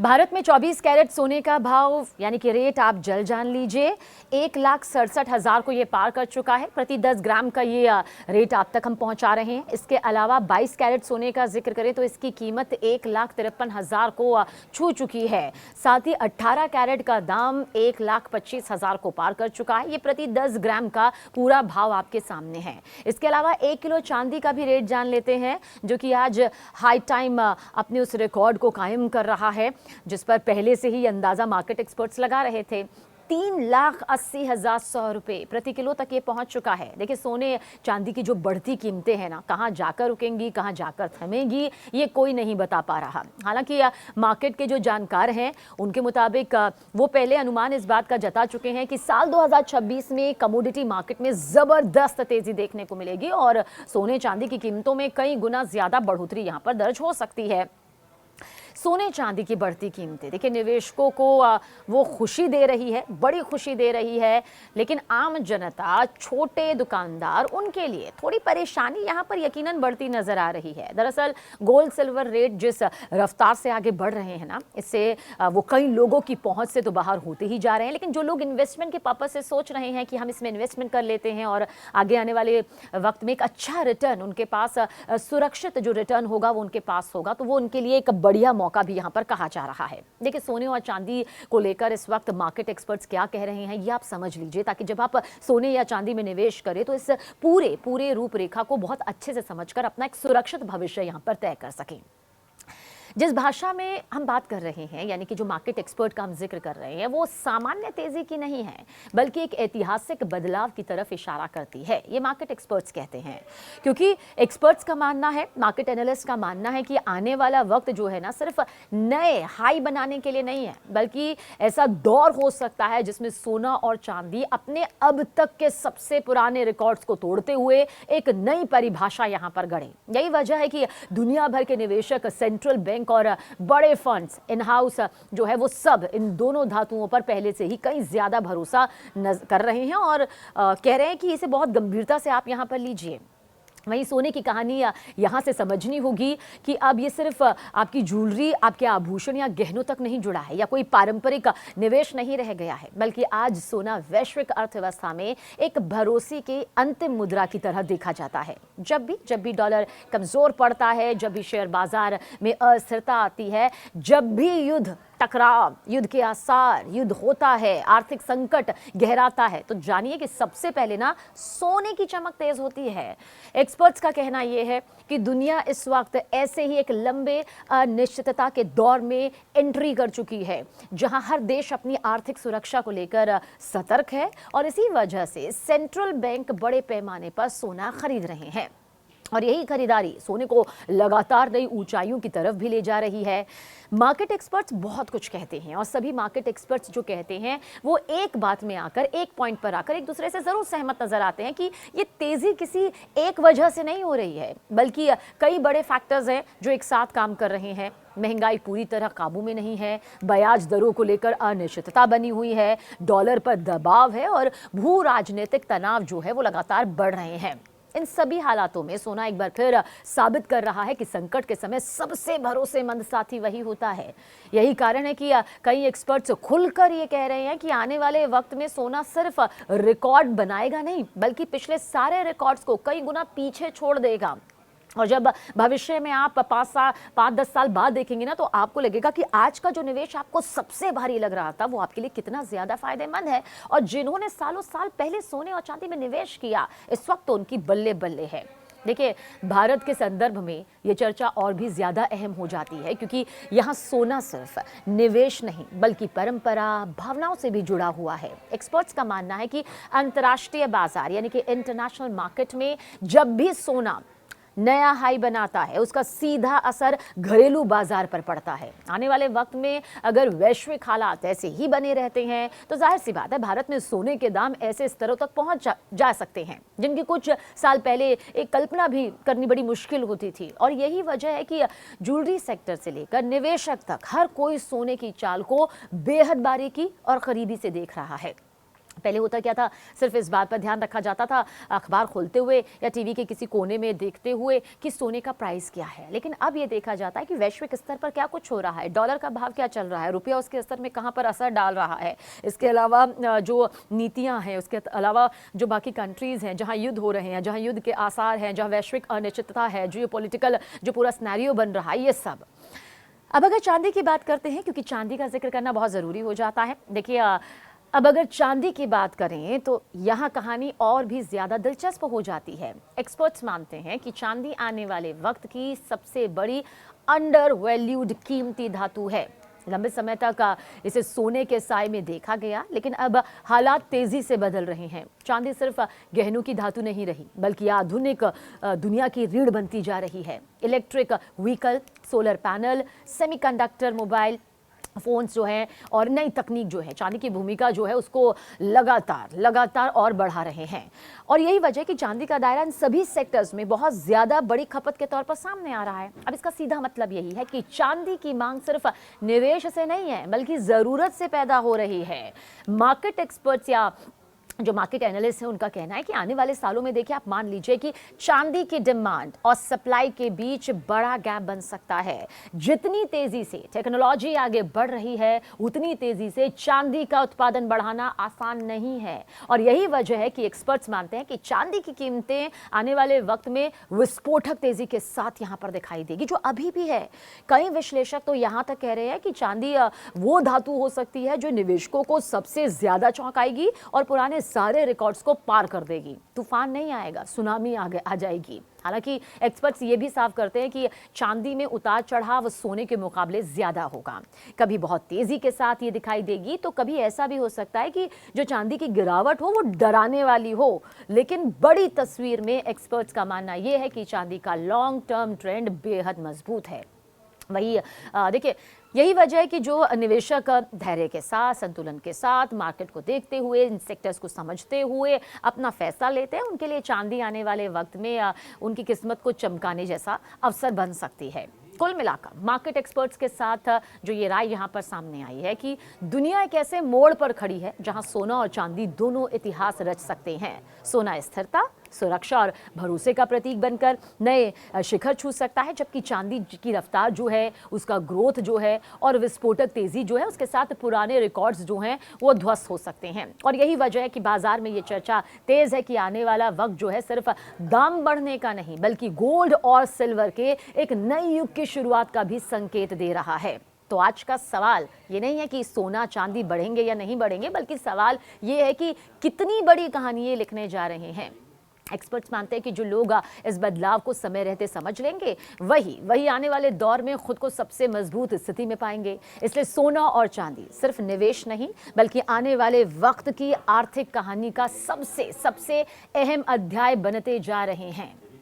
भारत में 24 कैरेट सोने का भाव यानी कि रेट आप जल्द जान लीजिए। 1,67,000 को ये पार कर चुका है। प्रति 10 ग्राम का ये रेट आप तक हम पहुंचा रहे हैं। इसके अलावा 22 कैरेट सोने का जिक्र करें तो इसकी कीमत 1,53,000 को छू चुकी है। साथ ही 18 कैरेट का दाम 1,25,000 को पार कर चुका है। ये प्रति 10 ग्राम का पूरा भाव आपके सामने है। इसके अलावा 1 किलो चांदी का भी रेट जान लेते हैं, जो कि आज हाई टाइम अपने उस रिकॉर्ड को कायम कर रहा है, जिस पर पहले से ही अंदाजा मार्केट एक्सपर्ट्स लगा रहे थे। 3,80,100 रुपये प्रति किलो तक ये पहुंच चुका है। देखिए, सोने चांदी की जो बढ़ती कीमतें हैं ना, कहां जाकर रुकेंगी, कहां जाकर थमेंगी, ये कोई नहीं बता पा रहा। हालांकि मार्केट के जो जानकार हैं उनके मुताबिक वो पहले अनुमान इस बात का जता चुके हैं कि साल 2026 में कमोडिटी मार्केट में जबरदस्त तेजी देखने को मिलेगी और सोने चांदी की कीमतों में कई गुना ज्यादा बढ़ोतरी यहां पर दर्ज हो सकती है। सोने चांदी की बढ़ती कीमतें देखिए निवेशकों को वो खुशी दे रही है, बड़ी खुशी दे रही है, लेकिन आम जनता, छोटे दुकानदार, उनके लिए थोड़ी परेशानी यहाँ पर यकीनन बढ़ती नजर आ रही है। दरअसल गोल्ड सिल्वर रेट जिस रफ्तार से आगे बढ़ रहे हैं ना, इससे वो कई लोगों की पहुंच से तो बाहर होते ही जा रहे हैं। लेकिन जो लोग इन्वेस्टमेंट के पर्पज से सोच रहे हैं कि हम इसमें इन्वेस्टमेंट कर लेते हैं और आगे आने वाले वक्त में एक अच्छा रिटर्न उनके पास, सुरक्षित जो रिटर्न होगा वो उनके पास होगा, तो वो उनके लिए एक बढ़िया मौका भी यहां पर कहा जा रहा है। देखिए, सोने और चांदी को लेकर इस वक्त मार्केट एक्सपर्ट्स क्या कह रहे हैं ये आप समझ लीजिए, ताकि जब आप सोने या चांदी में निवेश करें तो इस पूरे रूपरेखा को बहुत अच्छे से समझकर अपना एक सुरक्षित भविष्य यहां पर तय कर सकें। जिस भाषा में हम बात कर रहे हैं, यानी कि जो मार्केट एक्सपर्ट का हम जिक्र कर रहे हैं, वो सामान्य तेजी की नहीं है, बल्कि एक ऐतिहासिक बदलाव की तरफ इशारा करती है, ये मार्केट एक्सपर्ट्स कहते हैं। क्योंकि एक्सपर्ट्स का मानना है, मार्केट एनालिस्ट का मानना है कि आने वाला वक्त जो है ना, सिर्फ नए हाई बनाने के लिए नहीं है, बल्कि ऐसा दौर हो सकता है जिसमें सोना और चांदी अपने अब तक के सबसे पुराने रिकॉर्ड्स को तोड़ते हुए एक नई परिभाषा यहां पर गढ़े। यही वजह है कि दुनिया भर के निवेशक, सेंट्रल बैंक और बड़े फंड्स, इन हाउस जो है वो सब इन दोनों धातुओं पर पहले से ही कई ज्यादा भरोसा कर रहे हैं और कह रहे हैं कि इसे बहुत गंभीरता से आप यहां पर लीजिए। वहीं सोने की कहानी यहाँ से समझनी होगी कि अब ये सिर्फ आपकी ज्वेलरी, आपके आभूषण या गहनों तक नहीं जुड़ा है, या कोई पारंपरिक निवेश नहीं रह गया है, बल्कि आज सोना वैश्विक अर्थव्यवस्था में एक भरोसे के अंतिम मुद्रा की तरह देखा जाता है। जब भी डॉलर कमजोर पड़ता है, जब भी शेयर बाजार में अस्थिरता आती है, जब भी युद्ध, टकराव, युद्ध के आसार, युद्ध होता है, आर्थिक संकट गहराता है, तो जानिए कि सबसे पहले ना सोने की चमक तेज होती है। एक्सपर्ट्स का कहना यह है कि दुनिया इस वक्त ऐसे ही एक लंबे अनिश्चितता के दौर में एंट्री कर चुकी है, जहां हर देश अपनी आर्थिक सुरक्षा को लेकर सतर्क है और इसी वजह से सेंट्रल बैंक बड़े पैमाने पर सोना खरीद रहे हैं और यही खरीदारी सोने को लगातार नई ऊंचाइयों की तरफ भी ले जा रही है। मार्केट एक्सपर्ट्स बहुत कुछ कहते हैं और सभी मार्केट एक्सपर्ट्स जो कहते हैं वो एक बात में आकर, एक पॉइंट पर आकर एक दूसरे से जरूर सहमत नजर आते हैं कि ये तेजी किसी एक वजह से नहीं हो रही है, बल्कि कई बड़े फैक्टर्स हैं जो एक साथ काम कर रहे हैं। महंगाई पूरी तरह काबू में नहीं है, ब्याज दरों को लेकर अनिश्चितता बनी हुई है, डॉलर पर दबाव है और भू राजनीतिक तनाव जो है वो लगातार बढ़ रहे हैं। इन सभी हालातों में सोना एक बार फिर साबित कर रहा है कि संकट के समय सबसे भरोसेमंद साथी वही होता है। यही कारण है कि कई एक्सपर्ट्स खुलकर ये कह रहे हैं कि आने वाले वक्त में सोना सिर्फ रिकॉर्ड बनाएगा नहीं, बल्कि पिछले सारे रिकॉर्ड्स को कई गुना पीछे छोड़ देगा। और जब भविष्य में आप 5-10 साल बाद देखेंगे ना, तो आपको लगेगा कि आज का जो निवेश आपको सबसे भारी लग रहा था वो आपके लिए कितना ज्यादा फायदेमंद है। और जिन्होंने सालों साल पहले सोने और चांदी में निवेश किया, इस वक्त तो उनकी बल्ले बल्ले है। देखिए, भारत के संदर्भ में ये चर्चा और भी ज्यादा अहम हो जाती है, क्योंकि यहाँ सोना सिर्फ निवेश नहीं बल्कि परंपरा, भावनाओं से भी जुड़ा हुआ है। एक्सपर्ट्स का मानना है कि अंतर्राष्ट्रीय बाजार यानी कि इंटरनेशनल मार्केट में जब भी सोना नया हाई बनाता है, उसका सीधा असर घरेलू बाजार पर पड़ता है। आने वाले वक्त में अगर वैश्विक हालात ऐसे ही बने रहते हैं तो जाहिर सी बात है भारत में सोने के दाम ऐसे स्तरों तक पहुंच जा सकते हैं जिनकी कुछ साल पहले एक कल्पना भी करनी बड़ी मुश्किल होती थी। और यही वजह है कि ज्वेलरी सेक्टर से लेकर निवेशक तक हर कोई सोने की चाल को बेहद बारीकी और करीबी से देख रहा है। पहले होता क्या था, सिर्फ इस बात पर ध्यान रखा जाता था अखबार खोलते हुए या टीवी के किसी कोने में देखते हुए कि सोने का प्राइस क्या है, लेकिन अब ये देखा जाता है कि वैश्विक स्तर पर क्या कुछ हो रहा है, डॉलर का भाव क्या चल रहा है, रुपया उसके स्तर में कहाँ पर असर डाल रहा है। इसके अलावा जो नीतियाँ हैं, उसके अलावा जो बाकी कंट्रीज़ हैं जहाँ युद्ध हो रहे हैं, जहाँ युद्ध के आसार हैं, जहाँ वैश्विक अनिश्चितता है, जो पॉलिटिकल जो पूरा सिनेरियो बन रहा है, ये सब। अब अगर चांदी की बात करते हैं, क्योंकि चांदी का जिक्र करना बहुत ज़रूरी हो जाता है। देखिए, अब अगर चांदी की बात करें तो यहाँ कहानी और भी ज़्यादा दिलचस्प हो जाती है। एक्सपर्ट्स मानते हैं कि चांदी आने वाले वक्त की सबसे बड़ी अंडर वैल्यूड कीमती धातु है। लंबे समय तक इसे सोने के साए में देखा गया, लेकिन अब हालात तेजी से बदल रहे हैं। चांदी सिर्फ गहनों की धातु नहीं रही, बल्कि आधुनिक दुनिया की रीढ़ बनती जा रही है। Electric vehicle, solar panel, semiconductor, mobile phones जो है और नई तकनीक जो है, चांदी की भूमिका जो है उसको लगातार और बढ़ा रहे हैं। और यही वजह कि चांदी का दायरा इन सभी सेक्टर्स में बहुत ज़्यादा बड़ी खपत के तौर पर सामने आ रहा है। अब इसका सीधा मतलब यही है कि चांदी की मांग सिर्फ निवेश से नहीं है, बल्कि ज़रूरत से पैदा हो रही है। मार्केट एक्सपर्ट्स या जो मार्केट एनालिस्ट है, उनका कहना है कि आने वाले सालों में देखिए, आप मान लीजिए कि चांदी की डिमांड और सप्लाई के बीच बड़ा गैप बन सकता है। जितनी तेजी से टेक्नोलॉजी आगे बढ़ रही है, उतनी तेजी से चांदी का उत्पादन बढ़ाना आसान नहीं है। और यही वजह है कि एक्सपर्ट्स मानते हैं कि चांदी की कीमतें आने वाले वक्त में विस्फोटक तेजी के साथ यहां पर दिखाई देगी, जो अभी भी है। कई विश्लेषक तो यहां तक कह रहे हैं कि चांदी वो धातु हो सकती है जो निवेशकों को सबसे ज्यादा चौंकाएगी और पुराने सारे रिकॉर्ड्स को पार कर देगी। तूफान नहीं आएगा, सुनामी आ जाएगी। हालांकि एक्सपर्ट्स ये भी साफ करते हैं कि चांदी में उतार चढ़ाव सोने के मुकाबले ज्यादा होगा। कभी बहुत तेजी के साथ ये दिखाई देगी, तो कभी ऐसा भी हो सकता है कि जो चांदी की गिरावट हो वो डराने वाली हो। लेकिन बड़ी तस्वीर में एक्सपर्ट्स का मानना यह है कि चांदी का लॉन्ग टर्म ट्रेंड बेहद मजबूत है। वही देखिए, यही वजह है कि जो निवेशक धैर्य के साथ, संतुलन के साथ, मार्केट को देखते हुए, इन सेक्टर्स को समझते हुए अपना फैसला लेते हैं, उनके लिए चांदी आने वाले वक्त में उनकी किस्मत को चमकाने जैसा अवसर बन सकती है। कुल मिलाकर मार्केट एक्सपर्ट्स के साथ जो ये राय यहाँ पर सामने आई है कि दुनिया एक ऐसे मोड़ पर खड़ी है जहां सोना और चांदी दोनों इतिहास रच सकते हैं। सोना स्थिरता, सुरक्षा और भरोसे का प्रतीक बनकर नए शिखर छू सकता है, जबकि चांदी की रफ्तार जो है, उसका ग्रोथ जो है और विस्फोटक तेजी जो है, उसके साथ पुराने रिकॉर्ड्स जो हैं वो ध्वस्त हो सकते हैं। और यही वजह है कि बाजार में ये चर्चा तेज है कि आने वाला वक्त जो है सिर्फ दाम बढ़ने का नहीं, बल्कि गोल्ड और सिल्वर के एक नए युग की शुरुआत का भी संकेत दे रहा है। तो आज का सवाल ये नहीं है कि सोना चांदी बढ़ेंगे या नहीं बढ़ेंगे, बल्कि सवाल ये है कि कितनी बड़ी कहानी ये लिखने जा रहे हैं। एक्सपर्ट्स मानते हैं कि जो लोग इस बदलाव को समय रहते समझ लेंगे, वही आने वाले दौर में खुद को सबसे मजबूत स्थिति में पाएंगे। इसलिए सोना और चांदी सिर्फ निवेश नहीं, बल्कि आने वाले वक्त की आर्थिक कहानी का सबसे अहम अध्याय बनते जा रहे हैं।